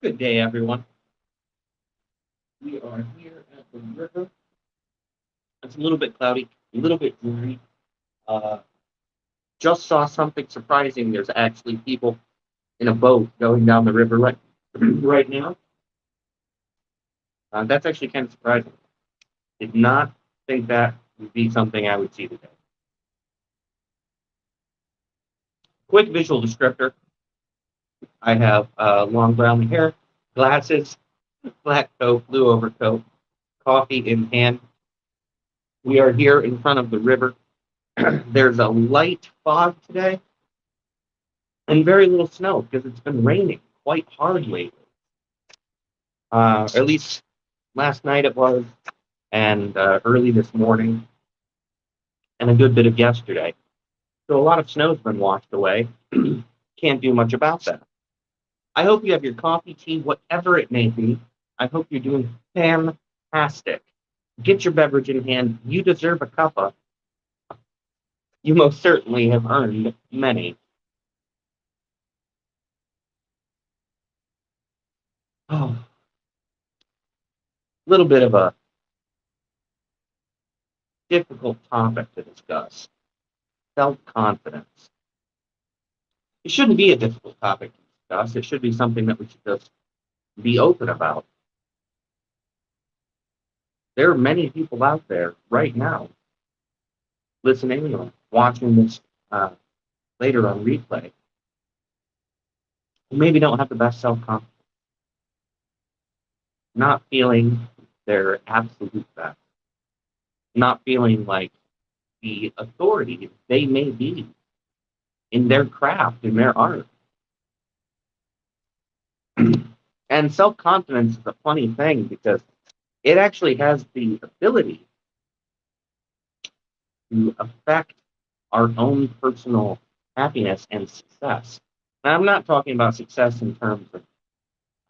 Good day, everyone. We are here at the river. It's a little bit cloudy, a little bit dreary. Uh, just saw something surprising. There's actually people in a boat going down the river right now. That's actually kind of surprising. Did not think that would be something I would see today. Quick visual descriptor. I have long brown hair, glasses, black coat, blue overcoat, coffee in hand. We are here in front of the river. There's a light fog today and very little snow because it's been raining quite hard lately. At least last night it was, and early this morning, and a good bit of yesterday. So a lot of snow's been washed away. Can't do much about that. I hope you have your coffee, tea, whatever it may be. I hope you're doing fantastic. Get your beverage in hand. You deserve a cuppa. You most certainly have earned many. Oh, a little bit of a difficult topic to discuss. Self-confidence. It shouldn't be a difficult topic to discuss. It should be something that we should just be open about. There are many people out there right now listening or watching this uh, later on replay who maybe don't have the best self-confidence, not feeling their absolute best, not feeling like the authority they may be in their craft, in their art. And self-confidence is a funny thing because it actually has the ability to affect our own personal happiness and success. Now, I'm not talking about success in terms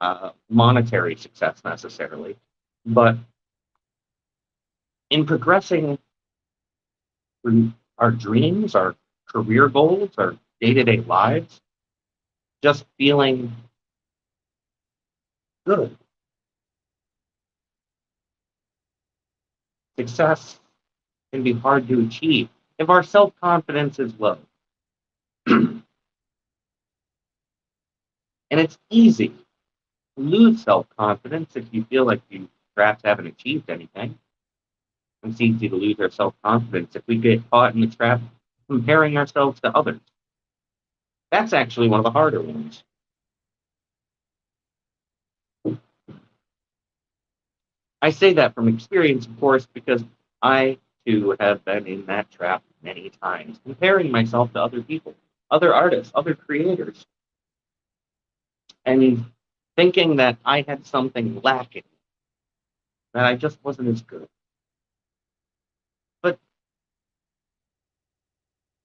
of monetary success necessarily, but in progressing through our dreams, our career goals, our day-to-day lives, just feeling good. Success can be hard to achieve if our self-confidence is low. And it's easy to lose self-confidence if you feel like you perhaps haven't achieved anything. It's easy to lose our self-confidence if we get caught in the trap comparing ourselves to others. That's actually one of the harder ones. I say that from experience, of course, because I too have been in that trap many times, comparing myself to other people, other artists, other creators, and thinking that I had something lacking, that I just wasn't as good. But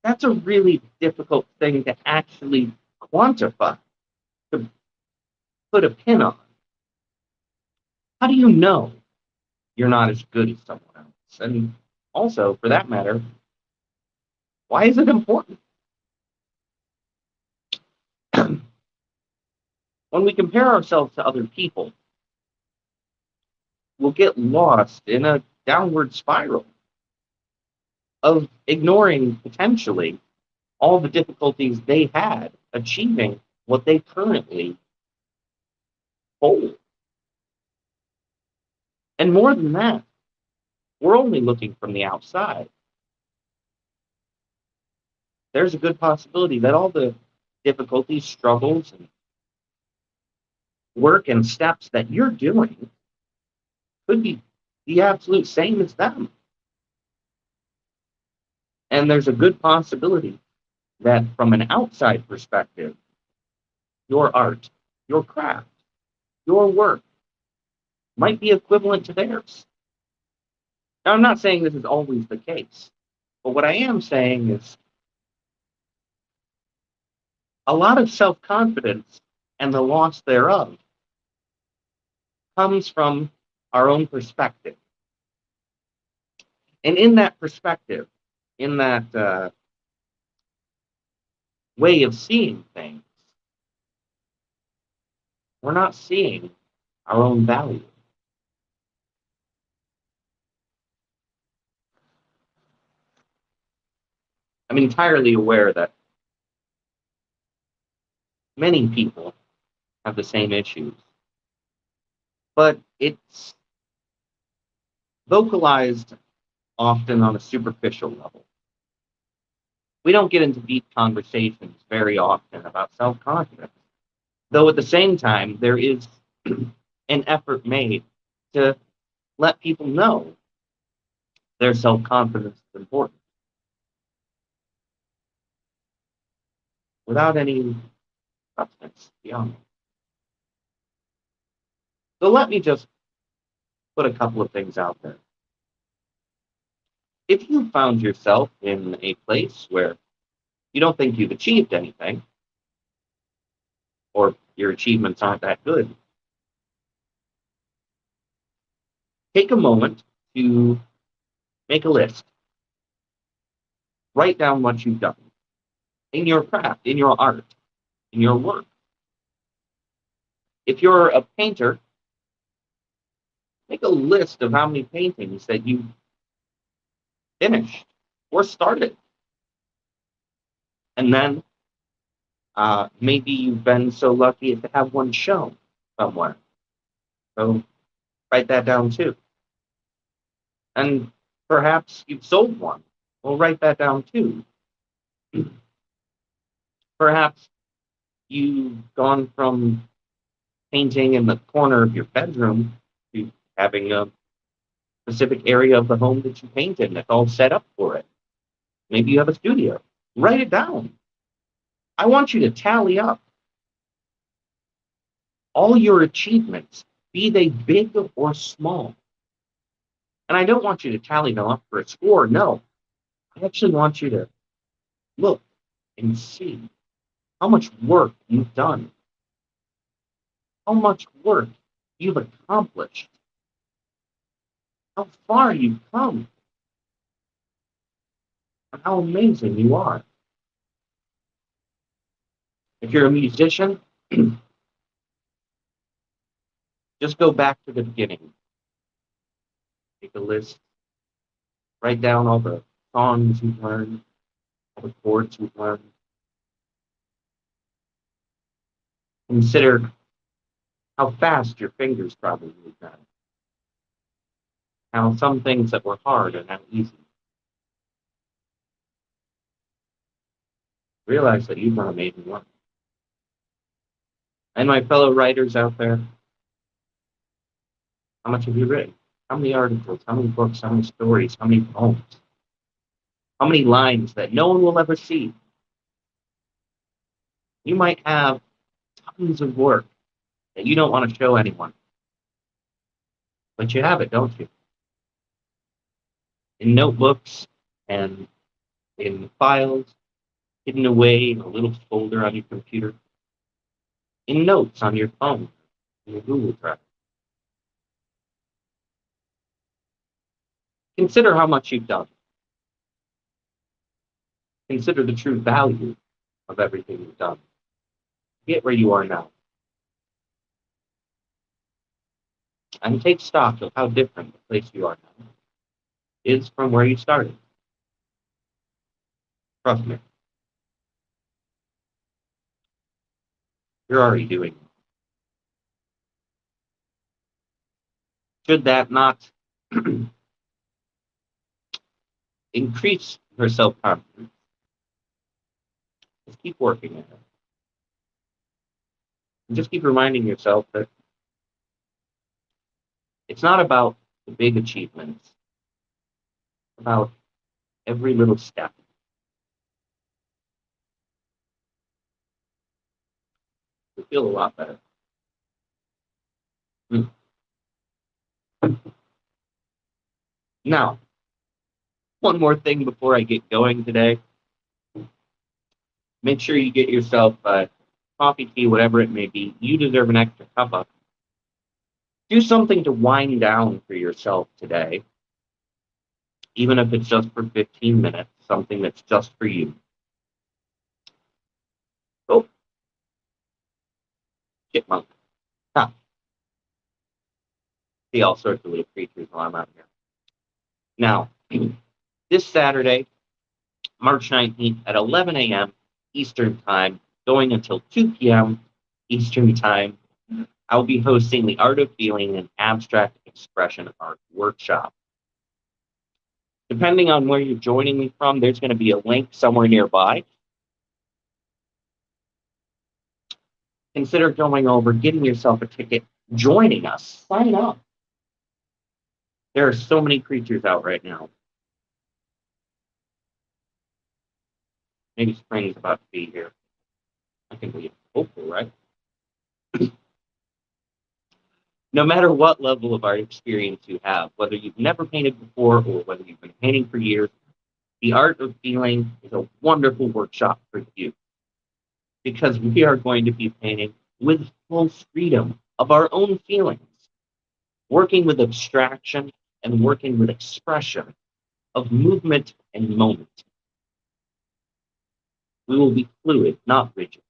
that's a really difficult thing to actually quantify, to put a pin on. How do you know you're not as good as someone else? And also, for that matter, why is it important? When we compare ourselves to other people, we'll get lost in a downward spiral of ignoring potentially all the difficulties they had achieving what they currently hold. And more than that, we're only looking from the outside. There's a good possibility that all the difficulties, struggles, and work and steps that you're doing could be the absolute same as them. And there's a good possibility that from an outside perspective, your art, your craft, your work might be equivalent to theirs. Now, I'm not saying this is always the case, but what I am saying is a lot of self confidence and the loss thereof comes from our own perspective. And in that perspective, in that way of seeing things, we're not seeing our own value. I'm entirely aware that many people have the same issues, but it's vocalized often on a superficial level. We don't get into deep conversations very often about self-confidence, though at the same time, there is an effort made to let people know their self-confidence is important without any substance beyond it. So let me just put a couple of things out there. If you found yourself in a place where you don't think you've achieved anything, or your achievements aren't that good, take a moment to make a list. Write down what you've done in your craft, in your art, in your work. If you're a painter, make a list of how many paintings that you finished or started. And then maybe you've been so lucky as to have one shown somewhere. So write that down too. And perhaps you've sold one. Well, write that down too. Perhaps you've gone from painting in the corner of your bedroom to having a specific area of the home that you paint in that's all set up for it. Maybe you have a studio. Write it down. I want you to tally up all your achievements, be they big or small. And I don't want you to tally them up for a score. No, I actually want you to look and see how much work you've done, how much work you've accomplished, how far you've come, and how amazing you are. If you're a musician, just go back to the beginning. Make a list, write down all the songs you've learned, all the chords you've learned. Consider how fast your fingers probably move now. How some things that were hard are now easy. Realize that you've done amazing work. And my fellow writers out there, how much have you written? How many articles, how many books, how many stories, how many poems? How many lines that no one will ever see? You might have tons of work that you don't want to show anyone. But you have it, don't you? In notebooks and in files, hidden away in a little folder on your computer, in notes on your phone, in your Google Drive. Consider how much you've done. Consider the true value of everything you've done. Get where you are now. And take stock of how different the place you are now is from where you started. Trust me. You're already doing it. Should that not increase your self-confidence, just keep working at it. And just keep reminding yourself that it's not about the big achievements, it's about every little step. You feel a lot better. Now, one more thing before I get going today. Make sure you get yourself coffee, tea, whatever it may be. You deserve an extra cup of. Do something to wind down for yourself today, even if it's just for 15 minutes, something that's just for you. Oh, chipmunk. Huh. See all sorts of little creatures while I'm out here. Now, this Saturday, March 19th at 11 a.m. Eastern Time, going until 2 p.m. Eastern Time, I'll be hosting the Art of Feeling and Abstract Expression Art Workshop. Depending on where you're joining me from, there's going to be a link somewhere nearby. Consider going over, getting yourself a ticket, joining us, sign up. There are so many creatures out right now. Maybe spring is about to be here. I think we hopeful, right? No matter what level of art experience you have, whether you've never painted before or whether you've been painting for years, the Art of Feeling is a wonderful workshop for you because we are going to be painting with full freedom of our own feelings, working with abstraction and working with expression of movement and moment. We will be fluid, not rigid.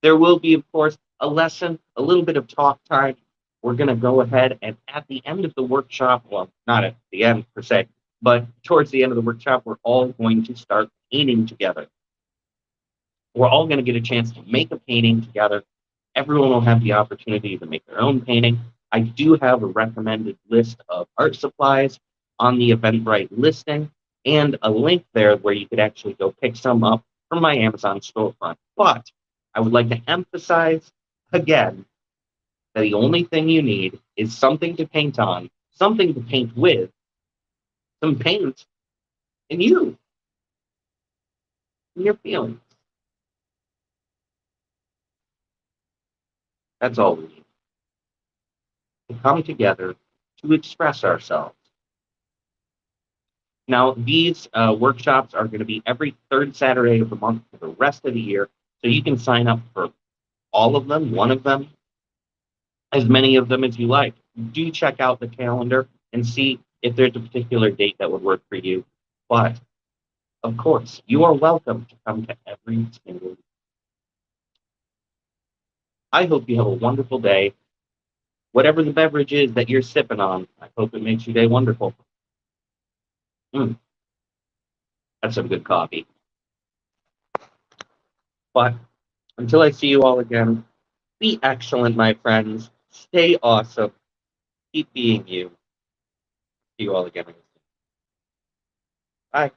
There will be, of course, a lesson, a little bit of talk time. We're going to go ahead and at the end of the workshop, well, not at the end per se, but towards the end of the workshop, we're all going to start painting together. We're all going to get a chance to make a painting together. Everyone will have the opportunity to make their own painting. I do have a recommended list of art supplies on the Eventbrite listing and a link there where you could actually go pick some up from my Amazon storefront. But I would like to emphasize again that the only thing you need is something to paint on, something to paint with, some paint, and you, and your feelings. That's all we need. To come together to express ourselves. Now, these workshops are going to be every third Saturday of the month for the rest of the year. So you can sign up for all of them, one of them, as many of them as you like. Do check out the calendar and see if there's a particular date that would work for you. But, of course, you are welcome to come to every single. I hope you have a wonderful day. Whatever the beverage is that you're sipping on, I hope it makes your day wonderful. That's some good coffee. But until I see you all again, be excellent, my friends. Stay awesome. Keep being you. See you all again. Bye.